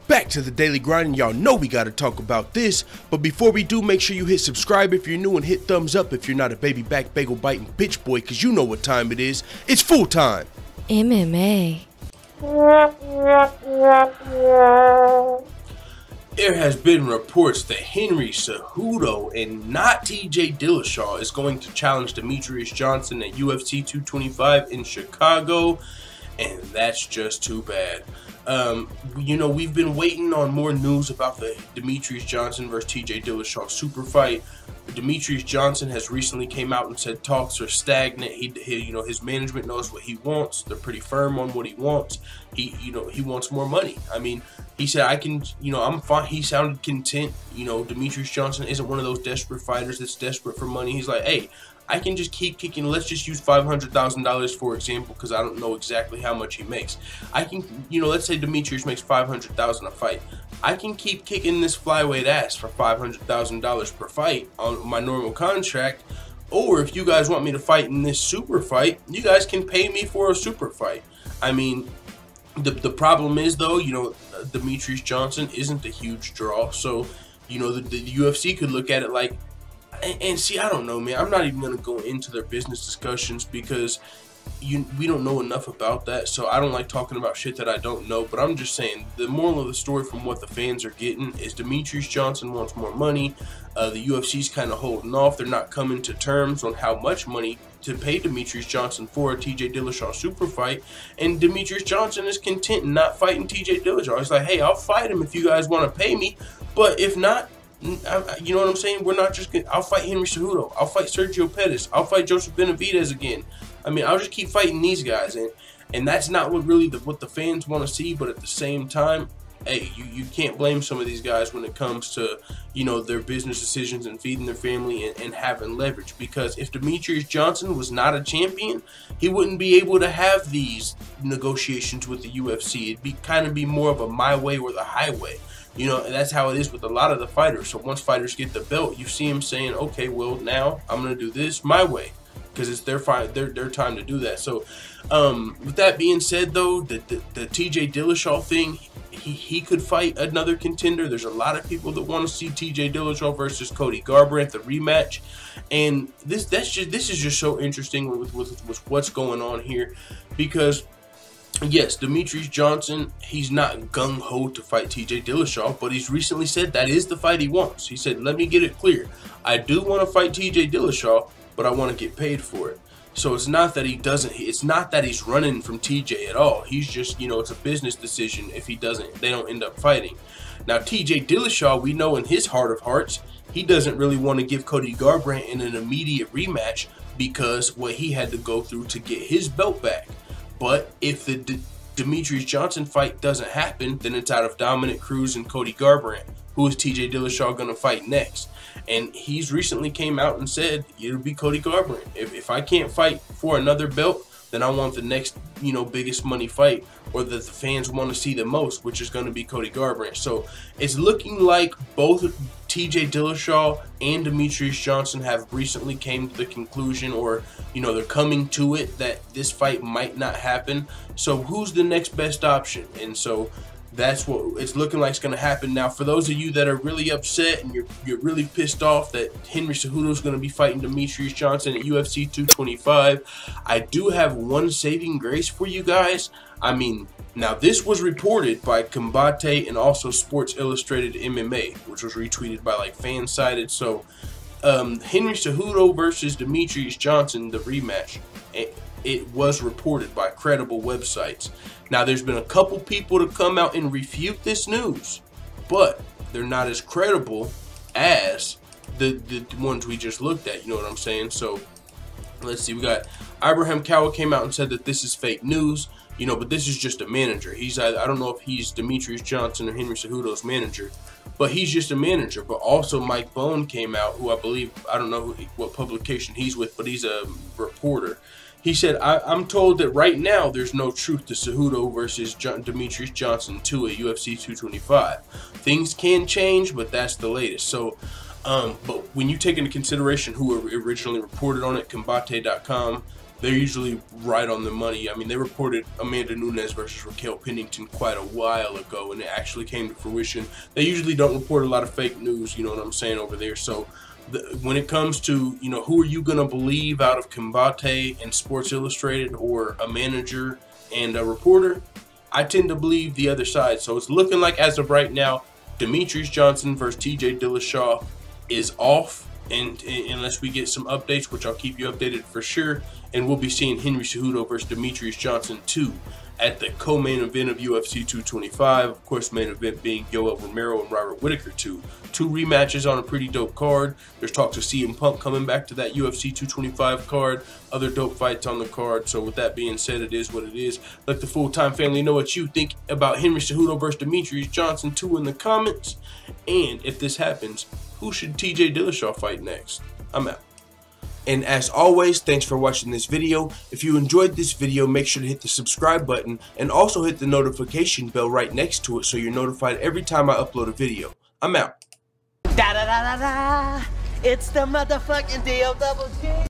Back to the daily grind, and y'all know we gotta talk about this. But before we do, make sure you hit subscribe if you're new and hit thumbs up if you're not a baby back bagel biting bitch boy, cause you know what time it is. It's full time. MMA. There has been reports that Henry Cejudo and not TJ Dillashaw is going to challenge Demetrious Johnson at UFC 225 in Chicago, and that's just too bad. You know, we've been waiting on more news about the Demetrious Johnson versus TJ Dillashaw super fight. Demetrious Johnson has recently came out and said talks are stagnant. You know, his management knows what he wants. They're pretty firm on what he wants. He wants more money. I mean, he said, I'm fine. He sounded content. You know, Demetrious Johnson isn't one of those desperate fighters that's desperate for money. He's like, hey, I can just keep kicking. Let's just use $500,000 for example, because I don't know exactly how much he makes. I can, let's say Demetrious makes $500,000 a fight. I can keep kicking this flyweight ass for $500,000 per fight on my normal contract. Or if you guys want me to fight in this super fight, you guys can pay me for a super fight. I mean, the problem is though, Demetrious Johnson isn't a huge draw. So, the UFC could look at it like, and see, I don't know, man. I'm not even going to go into their business discussions because we don't know enough about that. So I don't like talking about shit that I don't know. But I'm just saying, the moral of the story from what the fans are getting is Demetrious Johnson wants more money. The UFC's kind of holding off. They're not coming to terms on how much money to pay Demetrious Johnson for a TJ Dillashaw super fight. And Demetrious Johnson is content in not fighting TJ Dillashaw. He's like, hey, I'll fight him if you guys want to pay me. But if not, you know what I'm saying? We're not just gonna, I'll fight Henry Cejudo. I'll fight Sergio Pettis. I'll fight Joseph Benavidez again. I mean, I'll just keep fighting these guys, and that's not what really what the fans want to see. But at the same time, hey, you can't blame some of these guys when it comes to their business decisions and feeding their family and having leverage. Because if Demetrious Johnson was not a champion, he wouldn't be able to have these negotiations with the UFC. It'd kind of be more of a my way or the highway. And that's how it is with a lot of the fighters. So once fighters get the belt, you see them saying, okay, well, now I'm going to do this my way. Because it's their time to do that. So with that being said, though, the TJ Dillashaw thing, he could fight another contender. There's a lot of people that want to see TJ Dillashaw versus Cody Garbrandt, the rematch. And this is just so interesting with what's going on here. Because yes, Demetrious Johnson, he's not gung-ho to fight TJ Dillashaw, but he's recently said that is the fight he wants. He said, let me get it clear. I do want to fight TJ Dillashaw, but I want to get paid for it. So it's not that it's not that he's running from TJ at all. He's just, it's a business decision. If he doesn't, they don't end up fighting. Now, TJ Dillashaw, we know in his heart of hearts, he doesn't really want to give Cody Garbrandt an immediate rematch because what he had to go through to get his belt back. But if the Demetrious Johnson fight doesn't happen, then it's out of Dominic Cruz and Cody Garbrandt. Who is TJ Dillashaw going to fight next? And he's recently came out and said it'll be Cody Garbrandt. If I can't fight for another belt, then I want the next, biggest money fight, or that the fans want to see the most, which is going to be Cody Garbrandt. So it's looking like both TJ Dillashaw and Demetrious Johnson have recently came to the conclusion, or they're coming to it, that this fight might not happen. So who's the next best option? And so that's what it's looking like it's going to happen. Now, for those of you that are really upset and you're really pissed off that Henry Cejudo is going to be fighting Demetrious Johnson at UFC 225, I do have one saving grace for you guys. I mean, now this was reported by Combate and also Sports Illustrated MMA, which was retweeted by like Fansided. So Henry Cejudo versus Demetrious Johnson, the rematch, it was reported by credible websites. Now, there's been a couple people to come out and refute this news, but they're not as credible as the ones we just looked at. You know what I'm saying? So let's see. We got Abraham Kawa came out and said that this is fake news. But this is just a manager. I don't know if he's Demetrious Johnson or Henry Cejudo's manager, but he's just a manager. But also Mike Bone came out, who I believe, I don't know what publication he's with, but he's a reporter. He said, I'm told that right now there's no truth to Cejudo versus Demetrious Johnson 2 at UFC 225. Things can change, but that's the latest. So, but when you take into consideration who originally reported on it, Combate.com, they're usually right on the money. I mean, they reported Amanda Nunes versus Raquel Pennington quite a while ago, and it actually came to fruition. They usually don't report a lot of fake news, you know what I'm saying, over there. So when it comes to, you know, who are you going to believe out of Combate and Sports Illustrated, or a manager and a reporter, I tend to believe the other side. So it's looking like, as of right now, Demetrious Johnson versus TJ Dillashaw is off. And unless we get some updates, which I'll keep you updated for sure, and we'll be seeing Henry Cejudo versus Demetrious Johnson 2 at the co-main event of UFC 225. Of course, main event being Yoel Romero and Robert Whittaker 2. Two rematches on a pretty dope card. There's talks of CM Punk coming back to that UFC 225 card. Other dope fights on the card. So with that being said, it is what it is. Let the full-time family know what you think about Henry Cejudo versus Demetrious Johnson 2 in the comments. And if this happens, who should TJ Dillashaw fight next? I'm out. And as always, thanks for watching this video. If you enjoyed this video, make sure to hit the subscribe button and also hit the notification bell right next to it so you're notified every time I upload a video. I'm out. Da da da da da. It's the motherfucking DOG.